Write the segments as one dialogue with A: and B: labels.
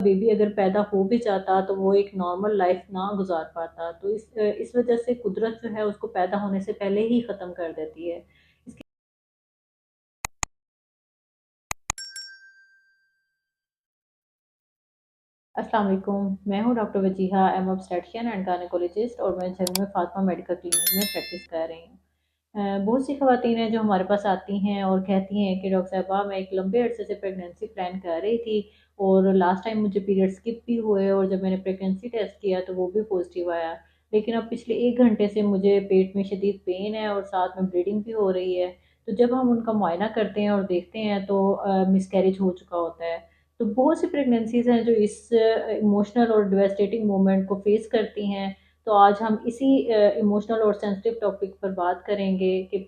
A: Baby अगर पैदा हो भी जाता तो वो एक नॉर्मल लाइफ ना गुजार पाता। तो इस वजह से कुदरत जो है उसको पैदा होने से पहले ही ख़त्म कर देती है। इसके अस्सलाम वालेकुम, मैं हूँ doctor Wajiha, am obstetrician and gynaecologist और मैं झंग में फातिमा मेडिकल क्लिनिक में प्रैक्टिस कर रही हूँ। बहुत सी ख़वातीन हैं जो हमारे पास आती हैं और कहती हैं कि डॉक्टर साहबा मैं एक लंबे अरसे से प्रेगनेंसी प्लान कर रही थी और लास्ट टाइम मुझे पीरियड स्किप भी हुए और जब मैंने प्रेगनेंसी टेस्ट किया तो वो भी पॉजिटिव आया। लेकिन अब पिछले 1 घंटे से मुझे पेट में शदीद पेन है और साथ में ब्लीडिंग भी हो रही है। तो जब हम उनका मुआयना करते हैं और देखते हैं तो मिसकैरेज हो चुका होता है। तो बहुत सी प्रेगनेंसीज हैं जो इस इमोशनल और डिवास्टेटिंग मोमेंट को फेस करती हैं। तो आज हम इसी इमोशनल और सेंसिटिव टॉपिक पर बात करेंगे कि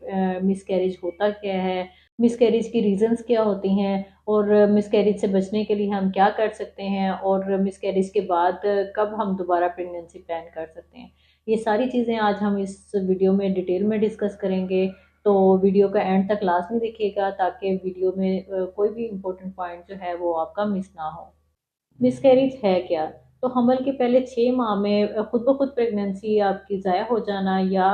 A: मिसकैरेज होता क्या है, मिसकैरेज की रीजंस क्या होती हैं और मिसकैरेज से बचने के लिए हम क्या कर सकते हैं और मिसकैरेज के बाद कब हम दोबारा प्रेगनेंसी प्लान कर सकते हैं। ये सारी चीज़ें आज हम इस वीडियो में डिटेल में डिस्कस करेंगे। तो वीडियो का एंड तक लाजमी देखिएगा ताकि वीडियो में कोई भी इम्पोर्टेंट पॉइंट जो है वो आपका मिस ना हो। मिसकैरेज है क्या? तो हमल के पहले 6 माह में खुद ब खुद प्रेगनेंसी आपकी ज़ाया हो जाना या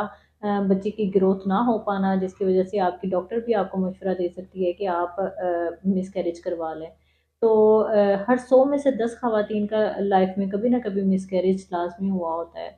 A: बच्चे की ग्रोथ ना हो पाना, जिसकी वजह से आपकी डॉक्टर भी आपको मशवरा दे सकती है कि आप मिसकैरेज करवा लें। तो हर 100 में से 10 खवातीन का लाइफ में कभी ना कभी मिसकैरेज लाजमी हुआ होता है।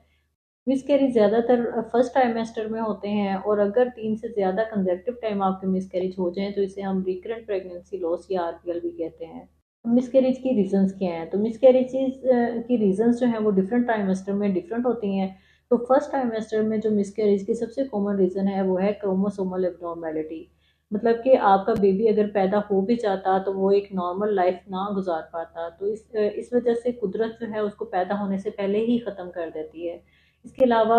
A: मिसकैरेज ज़्यादातर फर्स्ट ट्राइमेस्टर में होते हैं और अगर 3 से ज़्यादा कंसेक्टिव टाइम आपके मिसकैरेज हो जाएँ तो इसे हम रिकरेंट प्रेगनेंसी लॉस या आरपीएल भी कहते हैं। मिसकैरेज की रीजंस क्या हैं? तो मिसकैरेजेस की रीजंस जो हैं वो डिफरेंट ट्राइमेस्टर में डिफरेंट होती हैं। तो फर्स्ट ट्राइमेस्टर में जो मिसकैरेज की सबसे कॉमन रीज़न है वो है क्रोमोसोमल एब्नॉर्मेलिटी। मतलब कि आपका बेबी अगर पैदा हो भी जाता तो वो एक नॉर्मल लाइफ ना गुजार पाता। तो इस वजह से कुदरत जो है उसको पैदा होने से पहले ही ख़त्म कर देती है। इसके अलावा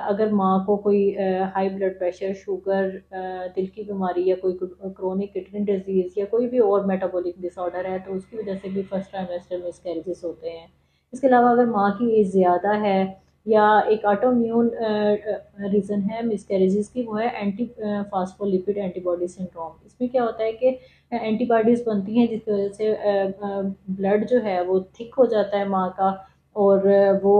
A: अगर माँ को कोई हाई ब्लड प्रेशर, शुगर, दिल की बीमारी या कोई क्रोनिक किडनी डिजीज़ या कोई भी और मेटाबॉलिक डिसऑर्डर है तो उसकी वजह से भी फर्स्ट ट्राइमेस्टर में मिसकैरेजेस होते हैं। इसके अलावा अगर माँ की एज ज़्यादा है या एक ऑटोइम्यून रीज़न है मिसकैरेजेस की, वो है एंटी फास्फोलिपिड एंटीबॉडी सिंड्रोम। इसमें क्या होता है कि एंटीबॉडीज़ बनती हैं जिसकी वजह से ब्लड जो है वो थिक हो जाता है माँ का और वो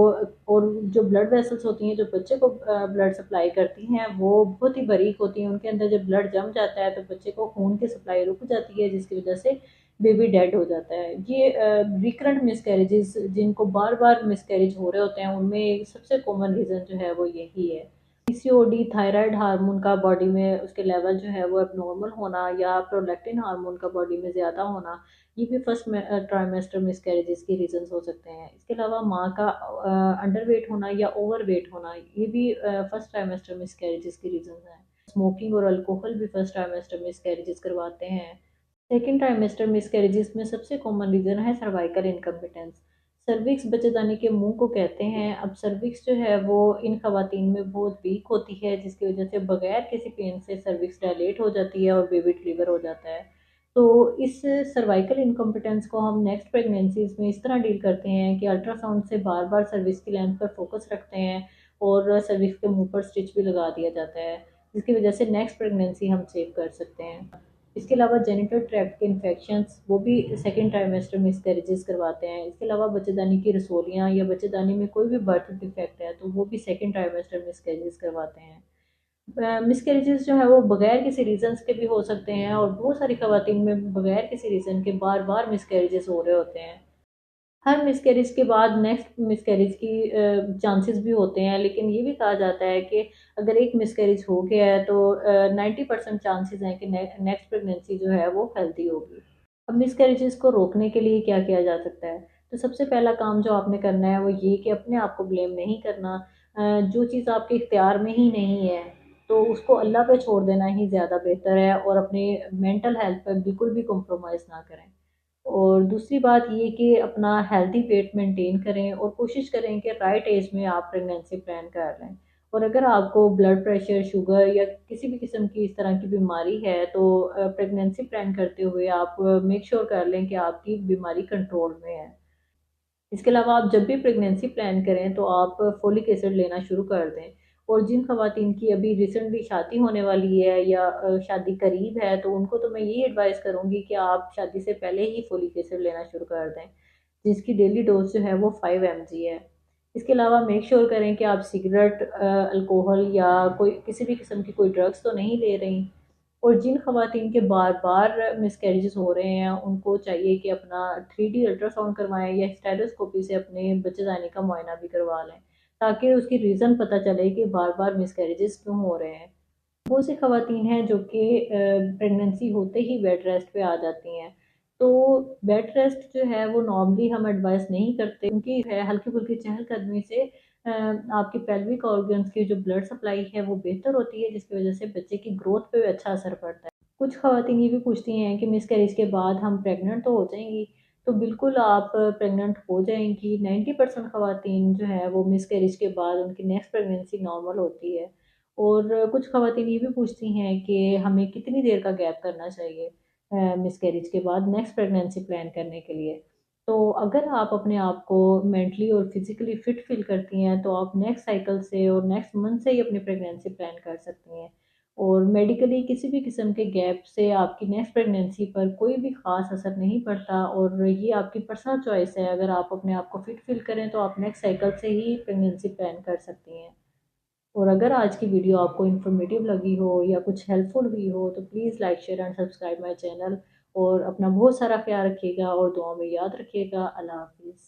A: और जो ब्लड वेसल्स होती हैं जो बच्चे को ब्लड सप्लाई करती हैं वो बहुत ही बारीक होती हैं। उनके अंदर जब ब्लड जम जाता है तो बच्चे को खून की सप्लाई रुक जाती है जिसकी वजह से बेबी डेड हो जाता है। ये रिकरेंट मिसकैरेजेस जिनको बार बार मिसकैरेज हो रहे होते हैं उनमें सबसे कॉमन रीज़न जो है वो यही है। पीसीओडी, थायराइड हार्मोन का बॉडी में उसके लेवल जो है वो एबनॉर्मल होना या प्रोलैक्टिन हार्मोन का बॉडी में ज़्यादा होना, ये भी फर्स्ट ट्राइमेस्टर मिसकैरेजेस की रीजंस हो सकते हैं। इसके अलावा माँ का अंडर वेट होना या ओवर वेट होना, ये भी फर्स्ट ट्राइमेस्टर मिसकैरेजेस की रीजंस हैं। स्मोकिंग और अल्कोहल भी फर्स्ट ट्राइमेस्टर मिसकैरेजेस करवाते हैं। सेकेंड ट्राइमेस्टर मिसकैरेजेस में सबसे कॉमन रीज़न है सर्वाइकल इनकम्पिटेंस। सर्विक्स बच्चेदानी के मुंह को कहते हैं। अब सर्विक्स जो है वो इन खवातीन में बहुत वीक होती है जिसकी वजह से बगैर किसी पेन से सर्विक्स डायलेट हो जाती है और बेबी डिलीवर हो जाता है। तो इस सर्वाइकल इनकम्पिटेंस को हम नेक्स्ट प्रेगनेंसीज में इस तरह डील करते हैं कि अल्ट्रासाउंड से बार बार सर्विक्स की लेंथ पर फोकस रखते हैं और सर्विक्स के मुंह पर स्टिच भी लगा दिया जाता है जिसकी वजह से नेक्स्ट प्रेगनेंसी हम सेव कर सकते हैं। इसके अलावा जेनिटल ट्रैक्ट के इन्फेक्शंस वो भी सेकेंड ट्राइमेस्टर में मिसकैरेजेस करवाते हैं। इसके अलावा बच्चेदानी की रसोलियाँ या बच्चेदानी में कोई भी बर्थ डिफेक्ट है तो वो भी सेकेंड ट्राइमेस्टर में मिसकैरेजेस करवाते हैं। मिसकैरेजेस जो है वो बगैर किसी रीज़न्स के भी हो सकते हैं और बहुत सारी खवातीन में बगैर किसी रीज़न के बार बार मिसकैरेजेस हो रहे होते हैं। हर मिसकैरेज के बाद नेक्स्ट मिसकैरेज की चांसेस भी होते हैं, लेकिन ये भी कहा जाता है कि अगर एक मिसकैरेज हो गया है तो 90% चांसेस हैं कि नेक्स्ट प्रेगनेंसी जो है वो हेल्दी होगी। अब मिसकैरेजेस को रोकने के लिए क्या किया जा सकता है? तो सबसे पहला काम जो आपने करना है वो ये कि अपने आप को ब्लेम नहीं करना। जो चीज़ आपके इख्तियार में ही नहीं है तो उसको अल्लाह पे छोड़ देना ही ज़्यादा बेहतर है और अपनी मेंटल हेल्थ पर बिल्कुल भी कॉम्प्रोमाइज़ ना करें। और दूसरी बात ये कि अपना हेल्दी वेट मेंटेन करें और कोशिश करें कि राइट एज में आप प्रेगनेंसी प्लान कर लें। और अगर आपको ब्लड प्रेशर, शुगर या किसी भी किस्म की इस तरह की बीमारी है तो प्रेगनेंसी प्लान करते हुए आप मेक श्योर कर लें कि आपकी बीमारी कंट्रोल में है। इसके अलावा आप जब भी प्रेगनेंसी प्लान करें तो आप फोलिक एसिड लेना शुरू कर दें। और जिन खवातीन की अभी रिसेंटली शादी होने वाली है या शादी करीब है तो उनको तो मैं यही एडवाइस करूँगी कि आप शादी से पहले ही फोलिक एसिड लेना शुरू कर दें। जिसकी डेली डोज जो है वो 5 mg है। इसके अलावा मेक श्योर करें कि आप सिगरेट, अल्कोहल या कोई किसी भी किस्म की कोई ड्रग्स तो नहीं ले रही। और जिन ख़वातीन के बार बार मिसकैरेजेस हो रहे हैं उनको चाहिए कि अपना 3D अल्ट्रासाउंड करवाएं या स्टेथोस्कोपी से अपने बच्चेदानी का मुआयना भी करवा लें, ताकि उसकी रीज़न पता चले कि बार बार मिसकैरेजेस क्यों हो रहे हैं। बहुत सी ख़वातीन हैं जो कि प्रेगनेंसी होते ही बेड रेस्ट पे आ जाती हैं। तो बेड रेस्ट जो है वो नॉर्मली हम एडवाइस नहीं करते, क्योंकि है हल्की फुल्की चहलकदमी से आपकी पेल्विक ऑर्गन्स की जो ब्लड सप्लाई है वो बेहतर होती है, जिसकी वजह से बच्चे की ग्रोथ पे अच्छा असर पड़ता है। कुछ ख़वातीन ये भी पूछती हैं कि मिसकैरेज के बाद हम प्रेग्नेंट तो हो जाएंगी। तो बिल्कुल आप प्रेग्नेंट हो जाएंगी। 90% ख़वातीन जो है वो मिसकैरेज के बाद उनकी नेक्स्ट प्रेगनेंसी नॉर्मल होती है। और कुछ ख़वातीन ये भी पूछती हैं कि हमें कितनी देर का गैप करना चाहिए मिसकैरेज के बाद नेक्स्ट प्रेगनेंसी प्लान करने के लिए। तो अगर आप अपने आप को मेंटली और फिज़िकली फ़िट फ़ील करती हैं तो आप नेक्स्ट साइकिल से और नेक्स्ट मंथ से ही अपनी प्रेगनेंसी प्लान कर सकती हैं। और मेडिकली किसी भी किस्म के गैप से आपकी नेक्स्ट प्रेगनेंसी पर कोई भी ख़ास असर नहीं पड़ता, और ये आपकी पर्सनल चॉइस है। अगर आप अपने आप को फ़िट फ़ील करें तो आप नेक्स्ट साइकिल से ही प्रेगनेंसी प्लान कर सकती हैं। और अगर आज की वीडियो आपको इन्फॉर्मेटिव लगी हो या कुछ हेल्पफुल हुई हो तो please like share and subscribe my channel. और अपना बहुत सारा ख्याल रखिएगा और दुआ में याद रखिएगा। अल्लाह हाफिज़।